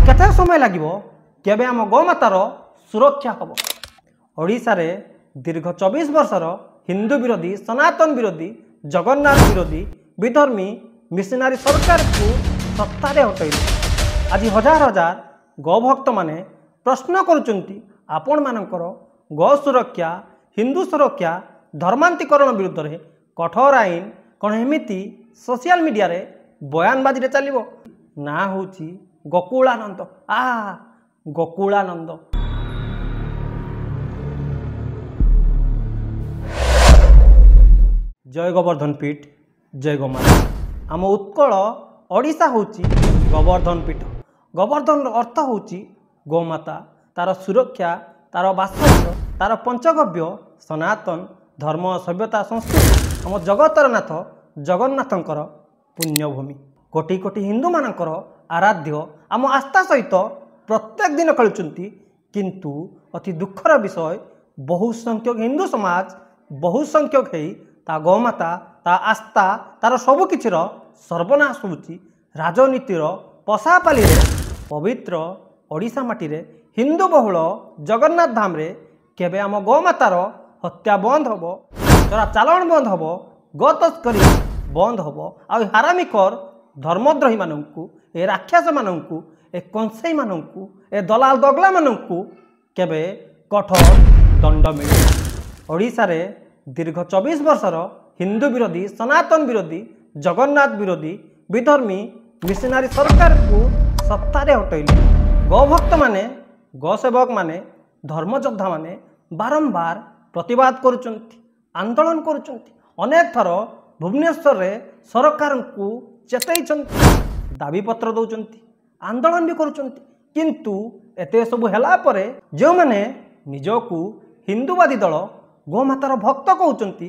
केते समय लागिबो केबे आम गोमातार सुरक्षा हम। ओडिशा रे दीर्घ 24 वर्षर हिंदू विरोधी सनातन विरोधी जगन्नाथ विरोधी विधर्मी मिशनारी सरकार को सत्तारे हटैले आज हजार हजार गौभक्त माने प्रश्न करुचंती आपण मानकर गौ सुरक्षा हिंदू सुरक्षा धर्मांतरीकरण विरुद्ध रे कठोर आईन कौन एमती सोशल मीडिया रे बयानबाजी रे चलिबो ना होची गोकुलानंद गोकुलानंद। जय गोवर्धन पीठ जय गोमाता। आम उत्कल ओडिशा होची गोवर्धन पीठ। गोवर्धन अर्थ होची गोमाता तार सुरक्षा तार वास्तव्य तार पंचगव्य सनातन धर्म सभ्यता संस्कृति आम जगतर नाथ जगन्नाथंकर पुण्यभूमि। कोटि कोटि हिंदू मानकर आराध्य आम आस्था सहित प्रत्येक दिन खेलुंट किंतु अति दुखर विषय बहु संख्यक हिंदू समाज बहु संख्यक है ता गौमाता ता आस्था तार सबकिछिर सर्वनाश होची राजनीतिर पशापाली पवित्र ओडिशा माटी रे हिंदू बहुल जगन्नाथ धाम रे केबे आम गौमातार हत्या बंद हबो चोरा चालाण बंद हबो गो तस्करी बंद हबो आ हारामिकर धर्मद्रोही मानंकु ए राक्षस मानंकु ए कंसेई मानंकु ए दलाल दगला मानंकु केबे कठोर दंड मिले। ओडिशा रे दीर्घ 24 वर्षर हिंदू विरोधी सनातन विरोधी जगन्नाथ विरोधी विधर्मी मिशनारी सरकार को सत्तारे हटैले गौभक्त माने गौसेवक माने धर्मयोद्धा माने बारंबार प्रतिवाद करुचंती आंदोलन करुचंती अनेक थर भुवनेश्वर रे सरकार को चेतैचंती दाबीपत्र दौचंती आंदोलन भी करुचंती किंतु एते सब हेला परे जो माने निजकू हिंदूवादी दल गोमातार भक्त कहउचंती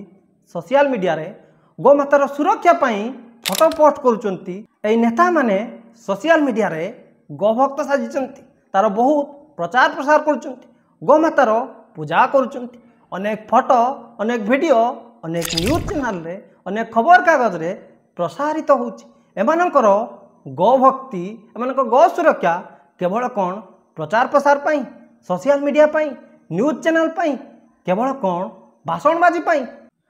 सोशल मीडिया रे गोमातार सुरक्षा पाई फोटो पोस्ट करुचंती ए नेता माने सोशल मीडिया रे गोभक्त साजिचंती तार बहुत प्रचार प्रसार करुचंती गोमातार पूजा करुचंती अनेक फोटो अनेक वीडियो अनेक न्यूज चैनल रे अनेक खबर कागज रे प्रसारित होउची। एमानकर गौभक्ति एमानकर गौ सुरक्षा केवल कौन प्रचार प्रसार पाई सोशल मीडिया पाई न्यूज चैनल पाई केवल कौन भाषणबाजी पाई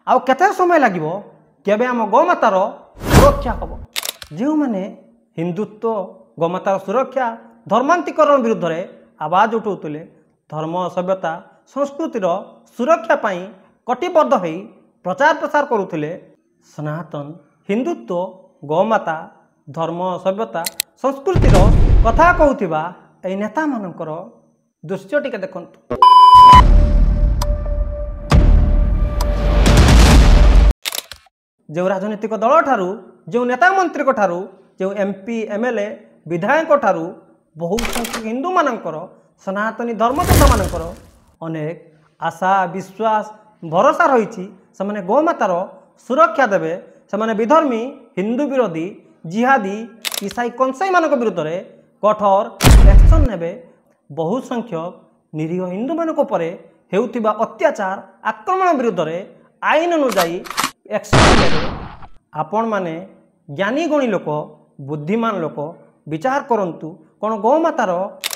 आउ केते समय लागिबो केबे आम गौमातार सुरक्षा हबो। जो माने हिंदुत्व गौमातार सुरक्षा धर्मांतरीकरण विरुद्ध रे आवाज उठाउतले धर्म सभ्यता संस्कृतिर सुरक्षा पाई कटिबद्ध होई प्रचार प्रसार करुथिले सनातन हिंदुत्व गौमाता धर्म सभ्यता संस्कृतिर कथा कहूथिबा ए नेता मानकर दृश्य टिके देखंतु। जो राजनीतिक दल ठारू जो नेता मंत्री को ठारू जो एमपी एमएलए विधायक ठारू बहुत संख्यक हिंदू मानकर सनातनी धर्मयोद्धा मानकर अनेक आशा विश्वास भरोसा रही से गौमातार सुरक्षा देवे से विधर्मी हिंदू विरोधी जिहादी ईसाई कंसाई मान विरुद्ध में कठोर एक्शन नेबे बहु संख्यक निरीह हिंदू मानक परे हेउथिबा अत्याचार आक्रमण विरुद्ध में आईन अनुजाई एक्शन नेबे। आपण माने ज्ञानी गुणी लोक बुद्धिमान लोक विचार करंतु कौन गौमातार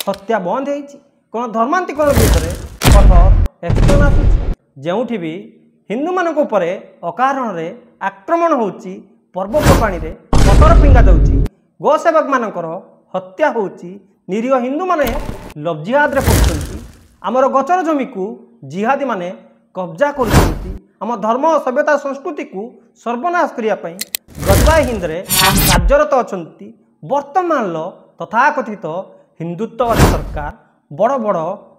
हत्या बंद होईची कौन धर्मांतरीकरण विरुद्ध में कठोर एक्शन आसुची जेउठी भी हिंदू मानक उपरे अकारण रे आक्रमण होउची पर्वपर्वाणी रे पतर फिंगा जाउची गौसेवक मानकर हत्या होउची निरीह हिंदू माने लब्जिहाद रे पड़ुचंती आमर गचर जमी को जिहादी माने कब्जा करुचंती आम धर्म सभ्यता संस्कृति को सर्वनाश करिया पई गजबाई हिंद रे कार्यरत अछंती। वर्तमान तथाकथित हिंदुत्ववादी सरकार बड़ बड़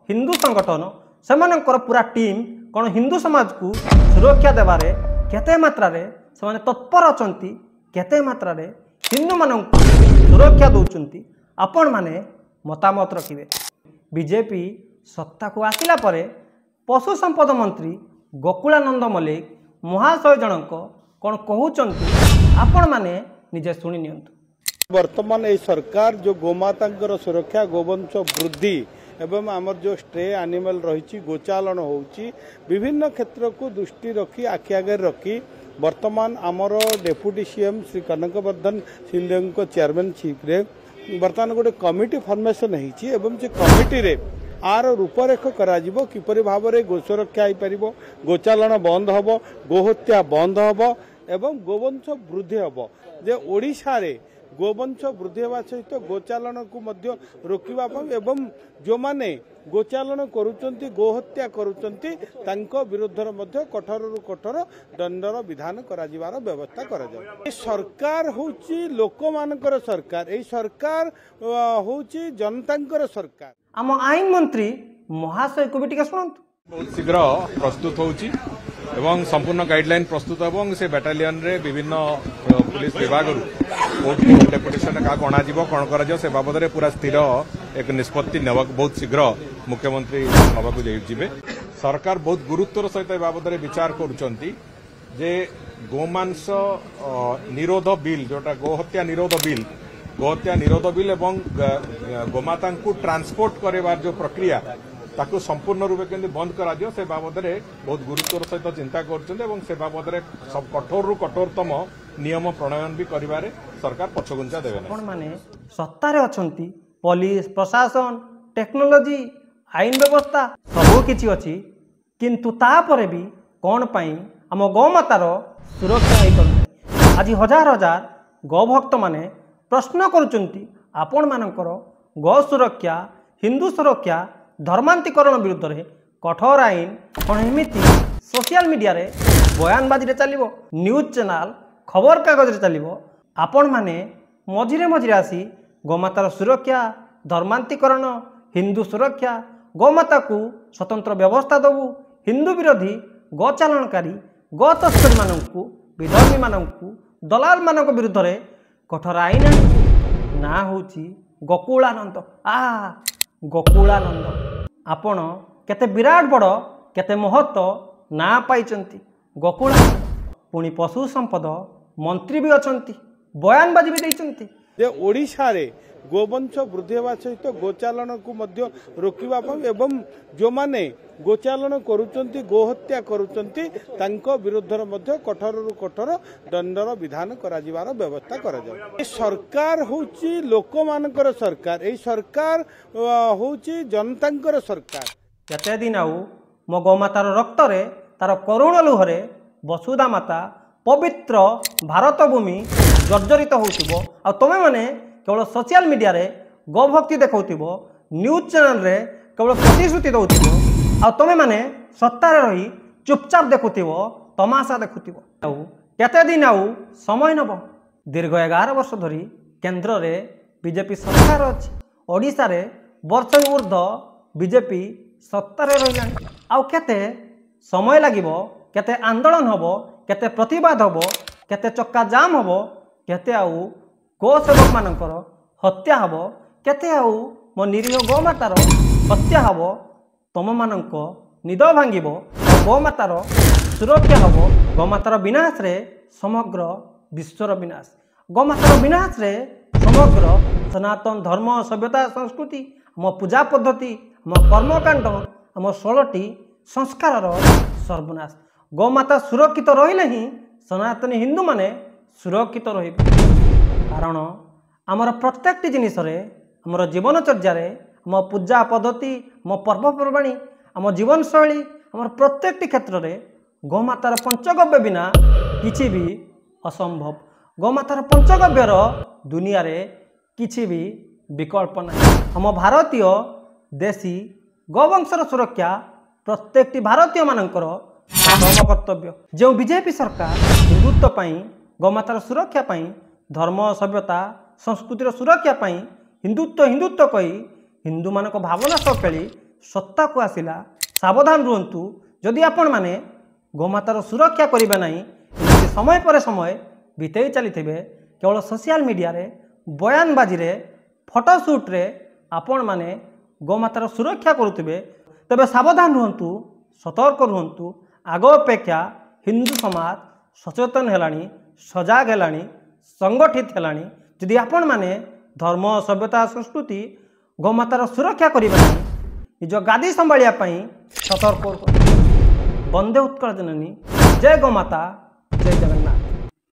हिंदू संगठन सेमानकर पूरा टीम कौन हिंदू समाज को सुरक्षा देवारे केते मात्रा रे से तत्पर अछंती केते मात्रा रे हिंदू मानक सुरक्षा दौचंती आपण माने मतामत रखिबे। बीजेपी सत्ता को आसिला परे पशु संपद मंत्री गोकुलानंद मल्लिक महाशय जनक कौन कहउचंती आपण माने निजे सुनि नियंतु। वर्तमान ये सरकार जो गोमाता सुरक्षा गोवंश वृद्धि एवं आमर जो स्ट्रे एनिमल रही गोचालन होची विभिन्न क्षेत्र को दृष्टि रखी आखि आगे रखी वर्तमान आमर deputy CM Shri Kanakvardhan Singh chairmanship रे बर्तमान गोटे कमिटी फॉर्मेशन होती एवं से कमिटी रे आर रूपरेख करा किपरि भाव में गो सुरक्षा हो पार गोचालन बंद हम गोहत्या बंद हम एवं गोवंश वृद्धि हम जे ओडिशा रे गोवंश वृद्धि होगा सहित गोचालन को मध्य रोकवा एवं जो माने गोचालन करुचंती गोहत्या करुचंती तांको विरुद्धर मध्य कठोर रु कठोर दंडर विधान कराजिवार व्यवस्था करा जाय। सरकार होची लोक मानकर सरकार ए सरकार होची जनतांकर सरकार। आम आईन मंत्री महाशय को भी टिके सुनंतु। बहुत शीघ्र प्रस्तुत होची एवं संपूर्ण गाइडलाइन प्रस्तुत एवं से बाटालियन रे विभिन्न पुलिस विभाग डेपुटेशन क्या अणाଯିव कौन कर से बाबद में पूरा स्थिर एक निष्पत्ति बहुत शीघ्र मुख्यमंत्री नवाक जाइए। सरकार बहुत गुरुत्वर सहित बाबद में विचार करुचंती जे गोमांस निरोध बिल जोटा गोहत्या निरोध बिल एवं गोमाता ट्रांसपोर्ट करवार जो प्रक्रिया ताकू संपूर्ण रूपे केंद्र बंद करा दियो से बाबद में बहुत गुरुत्वर सहित चिंता कर से बाबद में सब कठोर रु कठोरतम नियम प्रणयन भी करिवारे सरकार पछगुंचा देवे ना। आपण माने सत्तारे अछंती पुलिस प्रशासन टेक्नोलोजी आईन व्यवस्था सब किछि अछि किंतु तापरे भी कोन पई हम गौमातार सुरक्षा होई करले। आज हजार हजार गौभक्त माने प्रश्न करुचंती आपण मानकर गौ सुरक्षा हिंदू सुरक्षा धर्मांतरीकरण विरुद्ध रे कठोर आईन कौन एमती सोशल मीडिया रे बयानबाजी रे चलिबो न्यूज चैनल खबर कागज रे चलिबो आपण माने मझिरे मझिरे आसी गौमातार सुरक्षा धर्मांतरीकरण हिंदू सुरक्षा गौमाता को स्वतंत्र व्यवस्था दबु हिंदू विरोधी गोचालनकारी गो तस्करी मानू विधर्मी मानू दलाल मान विरुद्ध रे कठोर आईन ना होची गोकुलानंद गोकुलानंद आपण केते विराट बड़ केते महत्व ना पाइचंती गोकुलानंद पुणी पशु संपद मंत्री भी अछंती बयानबाजी भी देइचंती जे ओडिशा रे गोवंश वृद्धि होगा सहित गोचालन को मध्य रोकवा एवं जो माने गोचालन करुचंती गोहत्या करुचंती तांको विरुद्धर मध्य कठोर रु कठोर दंडर विधान कराजिवार व्यवस्था करा जाय। सरकार होची लोक मानकर सरकार ए सरकार होची जनतांकर सरकार। केते दिन आउ मो गौमातार रक्त रे तार करुण लुहरे वसुधा माता पवित्र भारत भूमि जर्जरित होउथिबो आ तमे माने केवल सोशल मीडिया रे गोभक्ति देखौथिबो न्यूज चैनल रे केवल प्रतिश्रुति दउथिबो आ तमे माने सत्तारे रही चुपचाप देखुथिबो तमाशा देखुथिबो। आउ केते दिन आउ समय नब दीर्घ 11 वर्ष धरी केंद्र रे बीजेपी सरकार अछि ओडिसा रे वर्ष ऊर्ध बीजेपी सत्तारे रहिलानी आउ केते समय लागिबो केते आंदोलन हबो केते प्रतिवाद हबो केते चक्का जाम हबो केते आउ गो सेवक मानकर हत्या हबो केते आउ मो निरीह गोमातार हत्या हबो तम मानक निद भांगिबो गोमातार सुरक्षा हबो गोमातार विनाश रे समग्र विश्वर विनाश गोमातार विनाश रे समग्र सनातन धर्म सभ्यता संस्कृति आम पूजा पद्धति आम कर्मकांड आम 16टी संस्कार सर्वनाश गोमाता सुरक्षित रहिले ही सनातनी हिंदू माने सुरक्षित रहिबे कारण आमर प्रत्येकटी जिनिस रे आमर जीवनचर्या रे आम पूजा पद्धति आम पर्वपर्वाणी आम जीवन शैली आमर प्रत्येकटी क्षेत्र रे गोमातार पंचगव्य बिना किछि भी असंभव गोमातार पंचगव्यर दुनिया रे किछि भी विकल्प नहीं। आम भारतीय देशी गोवंशर सुरक्षा प्रत्येकटी भारतीय मानकर कर्तव्य जो बीजेपी सरकार हिंदुत्व पाई गोमातार सुरक्षा पाई धर्म सभ्यता संस्कृतिर सुरक्षा पाई हिंदुत्व कही हिंदू मानक भावना सह खेली सत्ता को आसिला सावधान रुहंतु जदि आपण माने गोमातार सुरक्षा करिबे नाही समय पर समय बितेई चलीथिबे केवल सोशल मीडिया रे बयानबाजी रे फोटोशूट रे आपण माने गोमातार सुरक्षा करुथिबे तबे सावधान रुहंतु सतर्क रुहंतु आग अपेक्षा हिंदू समाज सचेतन हेलानी सजाग हेलानी संगठित हेलानी जदि आपण माने धर्म सभ्यता संस्कृति गोमातार सुरक्षा करिबे नाही निज गादी संभालिया पई सतर्क। वंदे उत्कल जननी जय गोमाता जय जगन्नाथ।